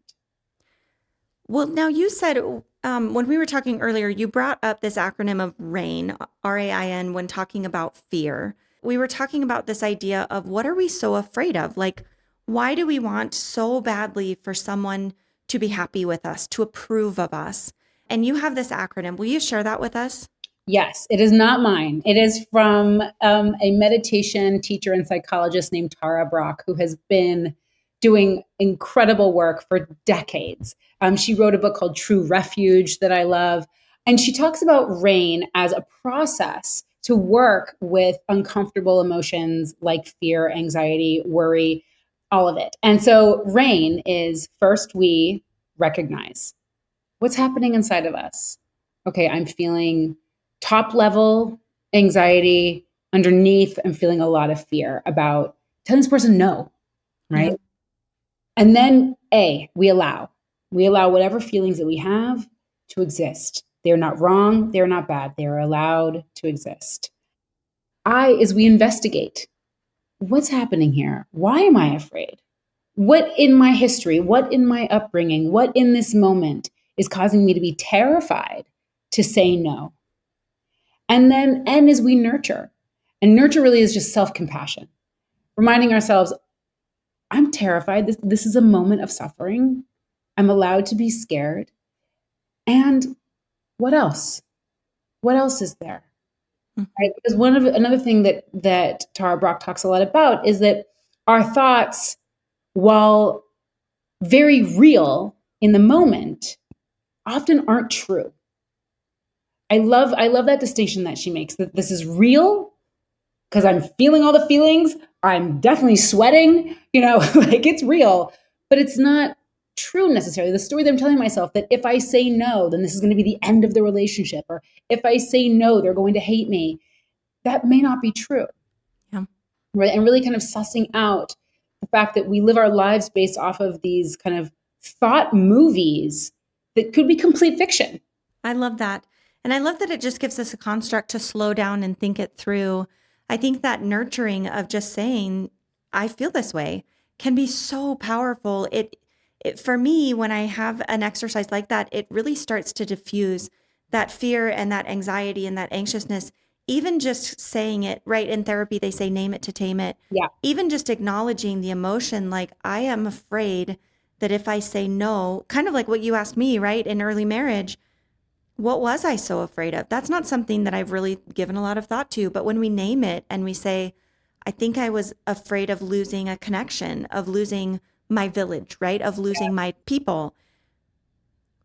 Well, now you said when we were talking earlier, you brought up this acronym of RAIN, RAIN, when talking about fear. We were talking about this idea of what are we so afraid of? Like, why do we want so badly for someone to be happy with us, to approve of us? And you have this acronym. Will you share that with us? Yes, it is not mine. It is from a meditation teacher and psychologist named Tara Brach, who has been doing incredible work for decades. She wrote a book called True Refuge that I love. And she talks about RAIN as a process to work with uncomfortable emotions like fear, anxiety, worry, all of it. And so RAIN is first we recognize what's happening inside of us. Okay, I'm feeling top level anxiety. Underneath, I'm feeling a lot of fear about telling this person no, right? Yeah. And then we allow whatever feelings that we have to exist. They're not wrong. They're not bad. They're allowed to exist. Is we investigate what's happening here. Why am I afraid? What in my history, what in my upbringing, what in this moment is causing me to be terrified to say no? And then N is we nurture. And nurture really is just self-compassion, reminding ourselves, I'm terrified. This is a moment of suffering. I'm allowed to be scared. And what else? What else is there? Mm-hmm. Right? Because another thing that Tara Brach talks a lot about is that our thoughts, while very real in the moment, often aren't true. I love that distinction that she makes, that this is real because I'm feeling all the feelings. I'm definitely sweating, like it's real, but it's not true necessarily. The story that I'm telling myself that if I say no, then this is going to be the end of the relationship, or if I say no, they're going to hate me. That may not be true. Yeah. Right. And really kind of sussing out the fact that we live our lives based off of these kind of thought movies that could be complete fiction. I love that. And I love that it just gives us a construct to slow down and think it through. I think that nurturing of just saying, I feel this way, can be so powerful. It for me, when I have an exercise like that, it really starts to diffuse that fear and that anxiety and that anxiousness. Even just saying it, right? In therapy, they say name it to tame it. Yeah. Even just acknowledging the emotion, like I am afraid that if I say no, kind of like what you asked me, right? In early marriage, what was I so afraid of? That's not something that I've really given a lot of thought to. But when we name it and we say, I think I was afraid of losing a connection, of losing my village, right? Of losing my people.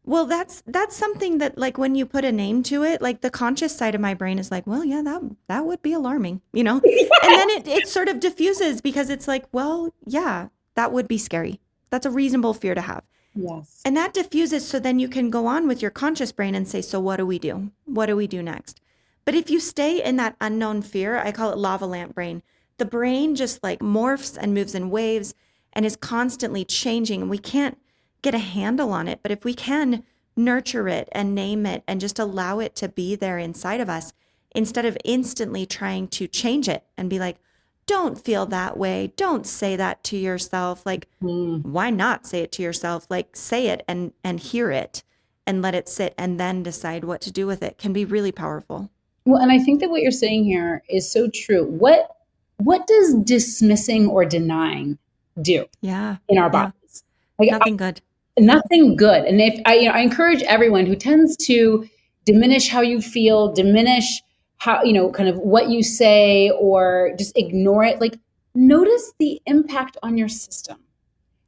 Well, that's something that, like, when you put a name to it, like the conscious side of my brain is like, well, yeah, that would be alarming, And then it sort of diffuses because it's like, well, yeah, that would be scary. That's a reasonable fear to have. Yes. And that diffuses, so then you can go on with your conscious brain and say, so what do we do? What do we do next? But if you stay in that unknown fear, I call it lava lamp brain, the brain just like morphs and moves in waves and is constantly changing. And we can't get a handle on it. But if we can nurture it and name it and just allow it to be there inside of us, instead of instantly trying to change it and be like, don't feel that way. Don't say that to yourself. Like, why not say it to yourself? Like, say it and hear it and let it sit and then decide what to do with it can be really powerful. Well, and I think that what you're saying here is so true. What does dismissing or denying do in our bodies? Like, nothing good. Nothing good. And if I encourage everyone who tends to diminish how you feel, diminish how, kind of what you say, or just ignore it. Like, notice the impact on your system.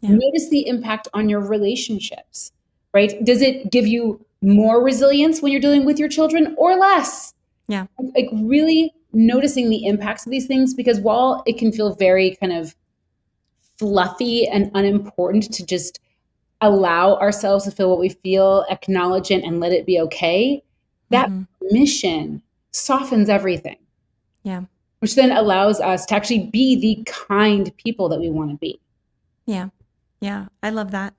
Yeah. Notice the impact on your relationships, right? Does it give you more resilience when you're dealing with your children or less? Yeah. Like really noticing the impacts of these things, because while it can feel very kind of fluffy and unimportant to just allow ourselves to feel what we feel, acknowledge it, and let it be okay, that Mm-hmm. mission softens everything, Yeah. which then allows us to actually be the kind people that we want to be. Yeah. Yeah. I love that.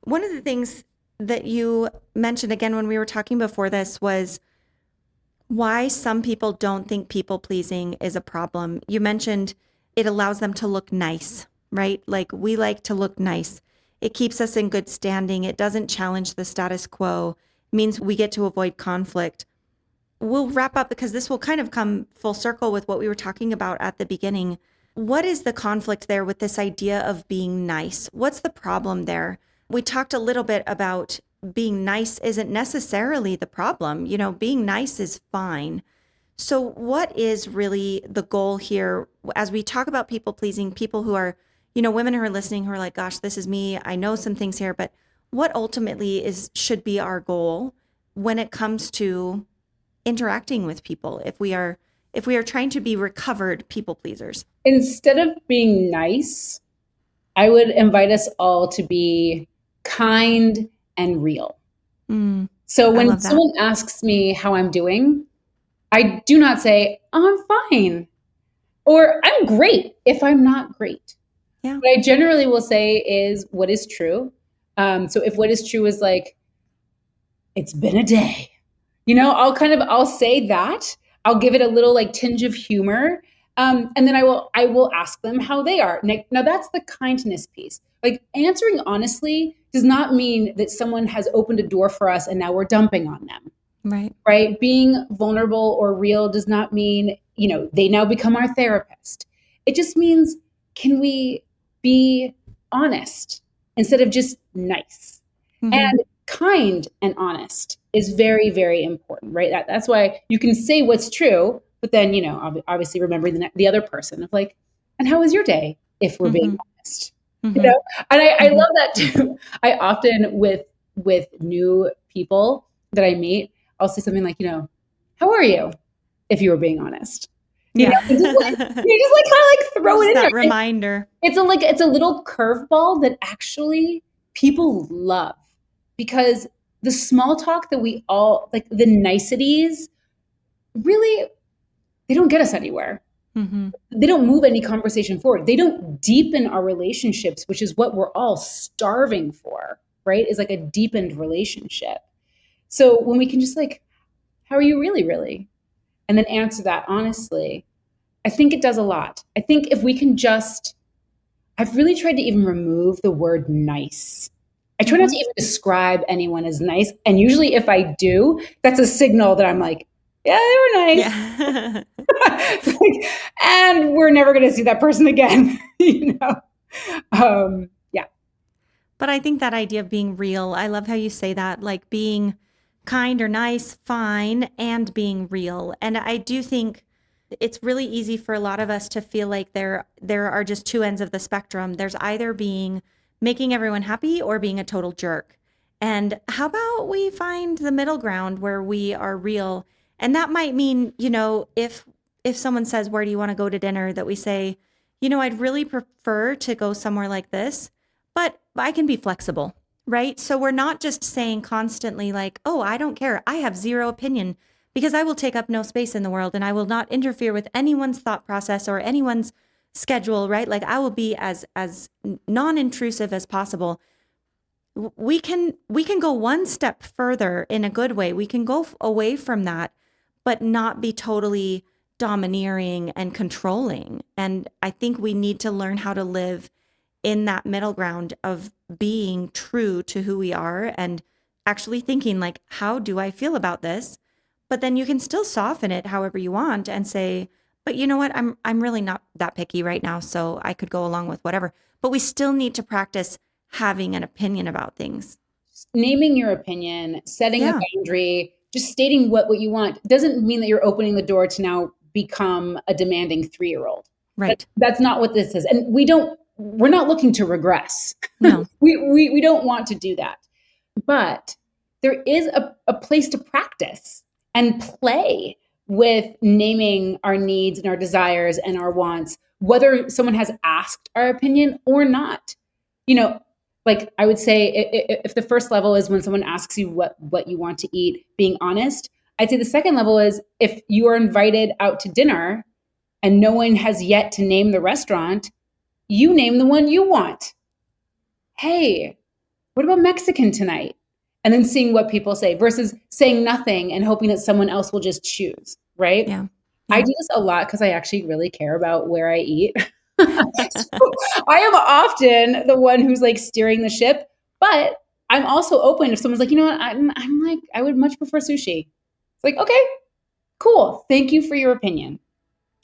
One of the things that you mentioned again when we were talking before this was why some people don't think people pleasing is a problem. You mentioned it allows them to look nice, right? Like we like to look nice. It keeps us in good standing. It doesn't challenge the status quo. It means we get to avoid conflict. We'll wrap up because this will kind of come full circle with what we were talking about at the beginning. What is the conflict there with this idea of being nice? What's the problem there? We talked a little bit about being nice isn't necessarily the problem. You know, being nice is fine. So, what is really the goal here as we talk about people pleasing, people who are, you know, women who are listening who are like, gosh, this is me. I know some things here, but what ultimately should be our goal when it comes to interacting with people if we are trying to be recovered people pleasers? Instead of being nice, I would invite us all to be kind and real. Mm, So I when love that. someone asks me how I'm doing, I do not say, oh, I'm fine, or I'm great if I'm not great. Yeah. What I generally will say is what is true. So if what is true is like, it's been a day, I'll say that. I'll give it a little like tinge of humor. And then I will ask them how they are. Now that's the kindness piece. Like answering honestly does not mean that someone has opened a door for us and now we're dumping on them. Right. Right? Being vulnerable or real does not mean, they now become our therapist. It just means, can we be honest instead of just nice? Mm-hmm. And kind and honest is very, very important, right? That's why you can say what's true, but then, obviously remembering the other person of like, and how was your day? If we're being Mm-hmm. honest, you Mm-hmm. know, and I Mm-hmm. love that too. I often with new people that I meet, I'll say something like, how are you? If you were being honest, and just like Yeah. kind of like throw it Just in that there. reminder. It's a little curveball that actually people love, because the small talk that we all like, the niceties, really, they don't get us anywhere. Mm-hmm. They don't move any conversation forward. They don't deepen our relationships, which is what we're all starving for, right? Is like a deepened relationship. So when we can just like, how are you really, really? And then answer that honestly, I think it does a lot. I think if we can just, I've really tried to even remove the word nice. I try not Mm-hmm. to even describe anyone as nice. And usually if I do, that's a signal that I'm like, yeah, they were nice. Yeah. And we're never going to see that person again, Yeah. But I think that idea of being real, I love how you say that, like being kind or nice, fine, and being real. And I do think it's really easy for a lot of us to feel like there are just two ends of the spectrum. There's either being making everyone happy or being a total jerk. And how about we find the middle ground where we are real? And that might mean, if someone says, "Where do you want to go to dinner?" that we say, "I'd really prefer to go somewhere like this, but I can be flexible." Right? So we're not just saying constantly like, "Oh, I don't care. I have zero opinion." Because I will take up no space in the world and I will not interfere with anyone's thought process or anyone's schedule, right? Like I will be as non-intrusive as possible. We can go one step further in a good way. We can go away from that, but not be totally domineering and controlling. And I think we need to learn how to live in that middle ground of being true to who we are and actually thinking like, how do I feel about this? But then you can still soften it however you want and say, but you know what? I'm really not that picky right now, so I could go along with whatever. But we still need to practice having an opinion about things. Naming your opinion, setting a Yeah. boundary, just stating what you want doesn't mean that you're opening the door to now become a demanding 3-year-old. Right. That's not what this is. And we're not looking to regress. No. We don't want to do that. But there is a place to practice and play with naming our needs and our desires and our wants, whether someone has asked our opinion or not. Like I would say, if the first level is when someone asks you what you want to eat, being honest. I'd say the second level is if you are invited out to dinner and no one has yet to name the restaurant, you name the one you want. Hey, what about Mexican tonight? And then seeing what people say versus saying nothing and hoping that someone else will just choose, right? Yeah. I do this a lot because I actually really care about where I eat. So I am often the one who's like steering the ship, but I'm also open if someone's like, you know what, I'm like, I would much prefer sushi. It's like, okay, cool. Thank you for your opinion.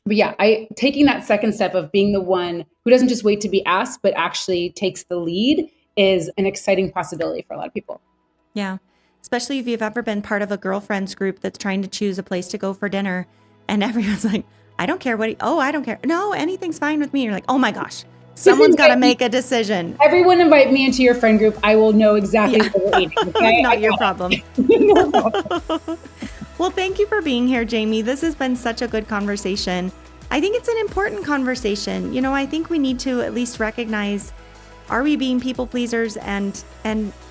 But yeah, taking that second step of being the one who doesn't just wait to be asked, but actually takes the lead is an exciting possibility for a lot of people. Yeah. Especially if you've ever been part of a girlfriends group that's trying to choose a place to go for dinner and everyone's like, I don't care I don't care. No, anything's fine with me. You're like, oh my gosh, someone's got to make a decision. Everyone invite me into your friend group. I will know exactly what we're eating. Okay? Not your problem. No problem. Well, thank you for being here, Jamie. This has been such a good conversation. I think it's an important conversation. I think we need to at least recognize, are we being people pleasers and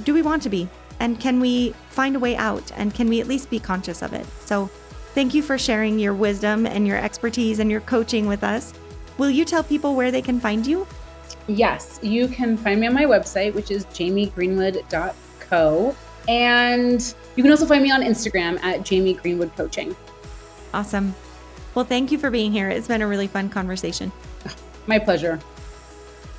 do we want to be? And can we find a way out? And can we at least be conscious of it? So thank you for sharing your wisdom and your expertise and your coaching with us. Will you tell people where they can find you? Yes, you can find me on my website, which is jamiegreenwood.co. And you can also find me on Instagram at Jamie Greenwood Coaching. Awesome. Well, thank you for being here. It's been a really fun conversation. My pleasure.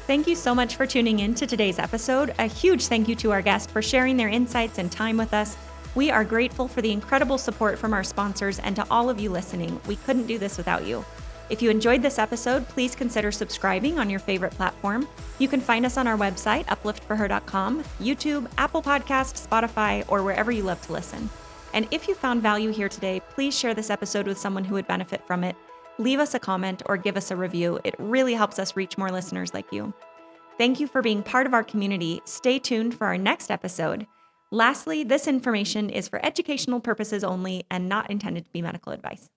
Thank you so much for tuning in to today's episode. A huge thank you to our guest for sharing their insights and time with us. We are grateful for the incredible support from our sponsors and to all of you listening. We couldn't do this without you. If you enjoyed this episode, please consider subscribing on your favorite platform. You can find us on our website, upliftforher.com, YouTube, Apple Podcasts, Spotify, or wherever you love to listen. And if you found value here today, please share this episode with someone who would benefit from it. Leave us a comment or give us a review. It really helps us reach more listeners like you. Thank you for being part of our community. Stay tuned for our next episode. Lastly, this information is for educational purposes only and not intended to be medical advice.